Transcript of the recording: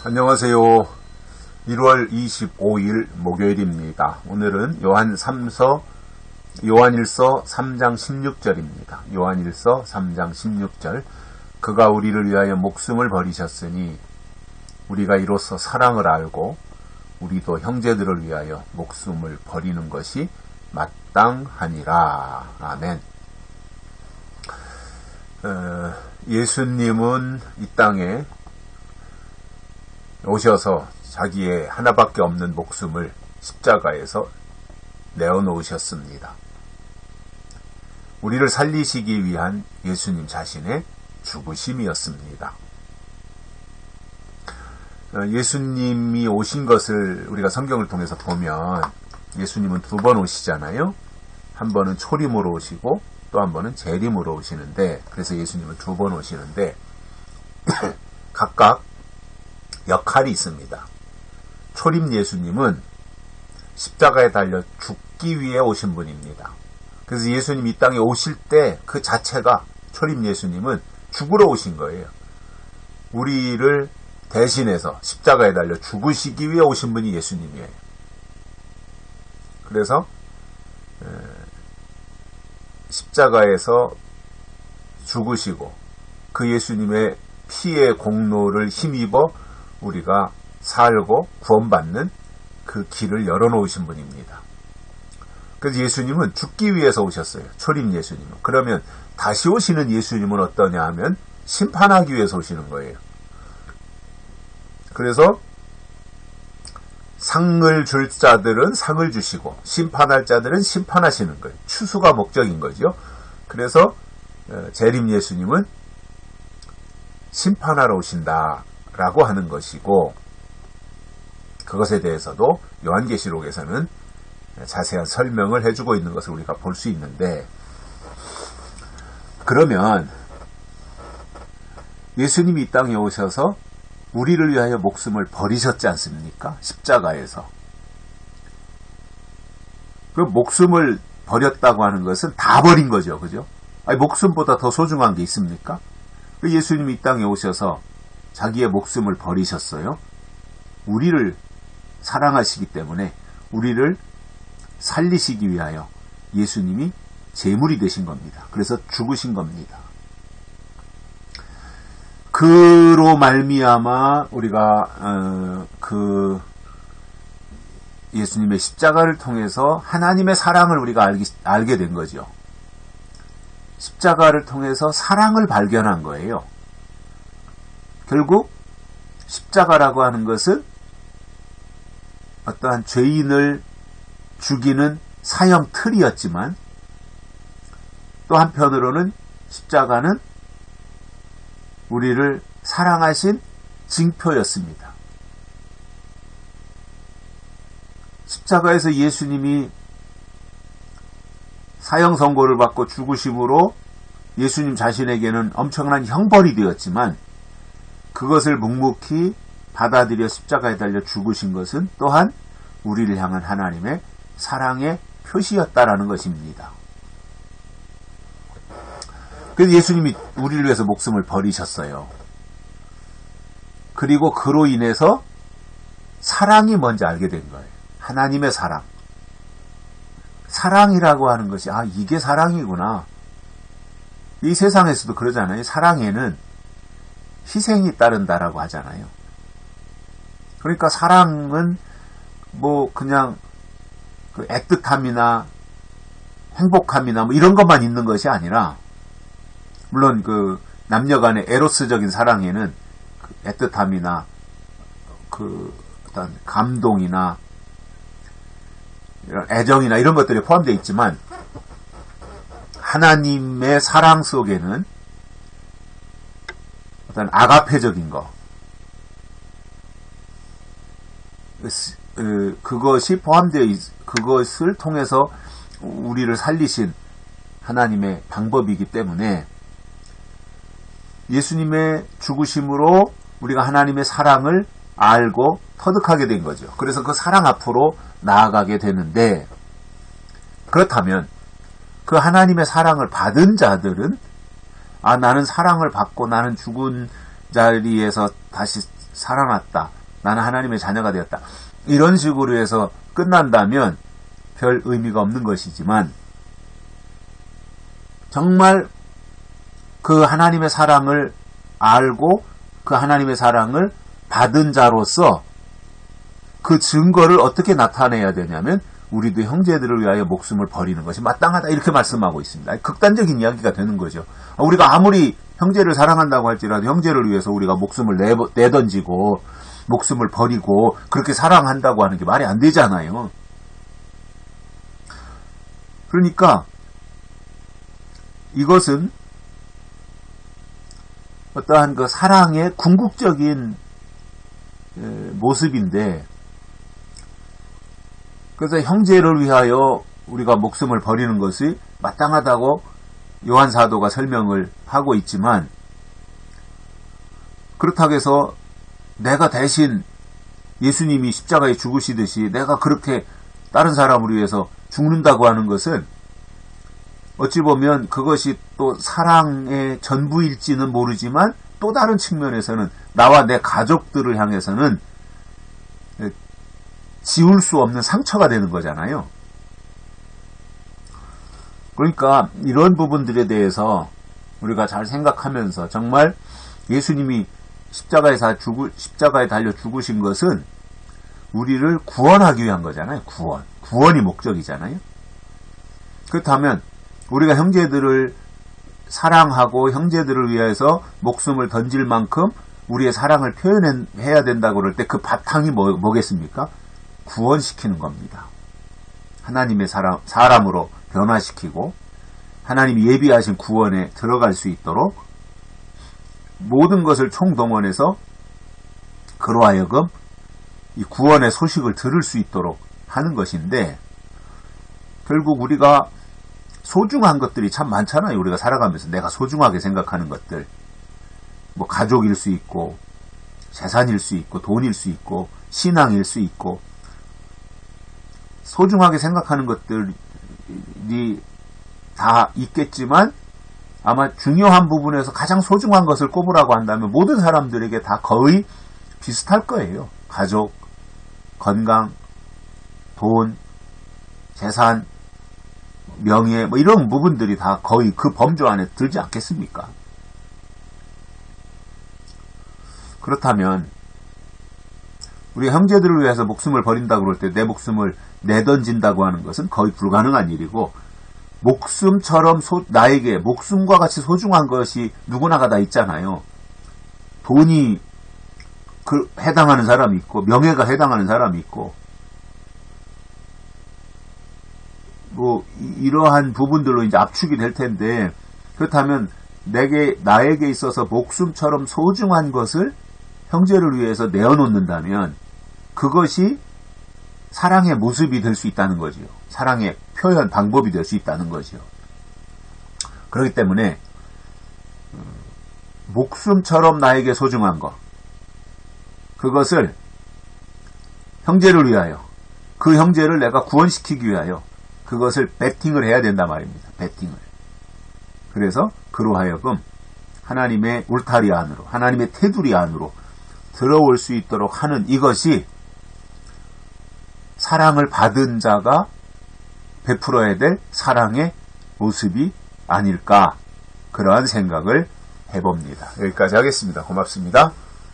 안녕하세요. 1월 25일 목요일입니다. 오늘은 요한일서 3장 16절입니다. 요한일서 3장 16절. 그가 우리를 위하여 목숨을 버리셨으니 우리가 이로써 사랑을 알고 우리도 형제들을 위하여 목숨을 버리는 것이 마땅하니라. 아멘. 예수님은 이 땅에 오셔서 자기의 하나밖에 없는 목숨을 십자가에서 내어놓으셨습니다. 우리를 살리시기 위한 예수님 자신의 죽으심이었습니다. 예수님이 오신 것을 우리가 성경을 통해서 보면 예수님은 두 번 오시잖아요. 한 번은 초림으로 오시고 또 한 번은 재림으로 오시는데, 그래서 예수님은 두 번 오시는데 각각 역할이 있습니다. 초림 예수님은 십자가에 달려 죽기 위해 오신 분입니다. 그래서 예수님이 이 땅에 오실 때 그 자체가, 초림 예수님은 죽으러 오신 거예요. 우리를 대신해서 십자가에 달려 죽으시기 위해 오신 분이 예수님이에요. 그래서 십자가에서 죽으시고 그 예수님의 피의 공로를 힘입어 우리가 살고 구원받는 그 길을 열어놓으신 분입니다. 그래서 예수님은 죽기 위해서 오셨어요. 초림 예수님은. 그러면 다시 오시는 예수님은 어떠냐 하면 심판하기 위해서 오시는 거예요. 그래서 상을 줄 자들은 상을 주시고 심판할 자들은 심판하시는 거예요. 추수가 목적인 거죠. 그래서 재림 예수님은 심판하러 오신다라고 하는 것이고, 그것에 대해서도 요한계시록에서는 자세한 설명을 해주고 있는 것을 우리가 볼 수 있는데, 그러면 예수님이 이 땅에 오셔서 우리를 위하여 목숨을 버리셨지 않습니까? 십자가에서. 그 목숨을 버렸다고 하는 것은 다 버린 거죠. 그죠? 아니, 목숨보다 더 소중한 게 있습니까? 예수님이 이 땅에 오셔서 자기의 목숨을 버리셨어요. 우리를 사랑하시기 때문에 우리를 살리시기 위하여 예수님이 제물이 되신 겁니다. 그래서 죽으신 겁니다. 그로 말미암아 우리가 예수님의 십자가를 통해서 하나님의 사랑을 우리가 알게 된 거죠. 십자가를 통해서 사랑을 발견한 거예요. 결국 십자가라고 하는 것은 어떠한 죄인을 죽이는 사형 틀이었지만, 또 한편으로는 십자가는 우리를 사랑하신 징표였습니다. 십자가에서 예수님이 사형 선고를 받고 죽으심으로 예수님 자신에게는 엄청난 형벌이 되었지만, 그것을 묵묵히 받아들여 십자가에 달려 죽으신 것은 또한 우리를 향한 하나님의 사랑의 표시였다라는 것입니다. 그래서 예수님이 우리를 위해서 목숨을 버리셨어요. 그리고 그로 인해서 사랑이 뭔지 알게 된 거예요. 하나님의 사랑. 사랑이라고 하는 것이, 이게 사랑이구나. 이 세상에서도 그러잖아요. 사랑에는 희생이 따른다라고 하잖아요. 그러니까 사랑은 그냥 애틋함이나 행복함이나 이런 것만 있는 것이 아니라, 물론 남녀 간의 에로스적인 사랑에는 애틋함이나 어떤 감동이나 이런 애정이나 이런 것들이 포함되어 있지만, 하나님의 사랑 속에는 어떤 아가페적인 것, 그것이 포함되어 그것을 통해서 우리를 살리신 하나님의 방법이기 때문에, 예수님의 죽으심으로 우리가 하나님의 사랑을 알고 터득하게 된 거죠. 그래서 그 사랑 앞으로 나아가게 되는데, 그렇다면 그 하나님의 사랑을 받은 자들은 나는 사랑을 받고 나는 죽은 자리에서 다시 살아났다. 나는 하나님의 자녀가 되었다. 이런 식으로 해서 끝난다면 별 의미가 없는 것이지만 정말 그 하나님의 사랑을 알고 그 하나님의 사랑을 받은 자로서 그 증거를 어떻게 나타내야 되냐면 우리도 형제들을 위하여 목숨을 버리는 것이 마땅하다 이렇게 말씀하고 있습니다. 극단적인 이야기가 되는 거죠. 우리가 아무리 형제를 사랑한다고 할지라도 형제를 위해서 우리가 목숨을 내던지고 목숨을 버리고 그렇게 사랑한다고 하는 게 말이 안 되잖아요. 그러니까 이것은 어떠한 그 사랑의 궁극적인 모습인데, 그래서 형제를 위하여 우리가 목숨을 버리는 것이 마땅하다고 요한 사도가 설명을 하고 있지만, 그렇다고 해서 내가 대신 예수님이 십자가에 죽으시듯이 내가 그렇게 다른 사람을 위해서 죽는다고 하는 것은 어찌 보면 그것이 또 사랑의 전부일지는 모르지만 또 다른 측면에서는 나와 내 가족들을 향해서는 지울 수 없는 상처가 되는 거잖아요. 그러니까 이런 부분들에 대해서 우리가 잘 생각하면서 정말 예수님이 십자가에 달려 죽으신 것은 우리를 구원하기 위한 거잖아요. 구원이 목적이잖아요. 그렇다면 우리가 형제들을 사랑하고 형제들을 위해서 목숨을 던질 만큼 우리의 사랑을 표현해야 된다고 그럴 때 그 바탕이 뭐겠습니까? 구원시키는 겁니다. 하나님의 사람으로 변화시키고 하나님이 예비하신 구원에 들어갈 수 있도록 모든 것을 총동원해서 그로 하여금 이 구원의 소식을 들을 수 있도록 하는 것인데, 결국 우리가 소중한 것들이 참 많잖아요. 우리가 살아가면서 내가 소중하게 생각하는 것들, 뭐 가족일 수 있고 재산일 수 있고 돈일 수 있고 신앙일 수 있고, 소중하게 생각하는 것들이 다 있겠지만 아마 중요한 부분에서 가장 소중한 것을 꼽으라고 한다면 모든 사람들에게 다 거의 비슷할 거예요. 가족, 건강, 돈, 재산, 명예, 뭐 이런 부분들이 다 거의 그 범주 안에 들지 않겠습니까? 그렇다면 우리 형제들을 위해서 목숨을 버린다고 그럴 때 내 목숨을 내던진다고 하는 것은 거의 불가능한 일이고, 목숨처럼 나에게 목숨과 같이 소중한 것이 누구나가 다 있잖아요. 돈이 해당하는 사람이 있고 명예가 해당하는 사람이 있고, 뭐 이러한 부분들로 이제 압축이 될 텐데, 그렇다면 나에게 있어서 목숨처럼 소중한 것을 형제를 위해서 내어놓는다면 그것이 사랑의 모습이 될 수 있다는 거지요. 사랑의 표현 방법이 될 수 있다는 거지요. 그렇기 때문에 목숨처럼 나에게 소중한 것, 그것을 형제를 위하여, 그 형제를 내가 구원시키기 위하여 그것을 베팅을 해야 된단 말입니다. 베팅을. 그래서 그로 하여금 하나님의 울타리 안으로, 하나님의 테두리 안으로 들어올 수 있도록 하는 이것이 사랑을 받은 자가 베풀어야 될 사랑의 모습이 아닐까, 그러한 생각을 해봅니다. 여기까지 하겠습니다. 고맙습니다.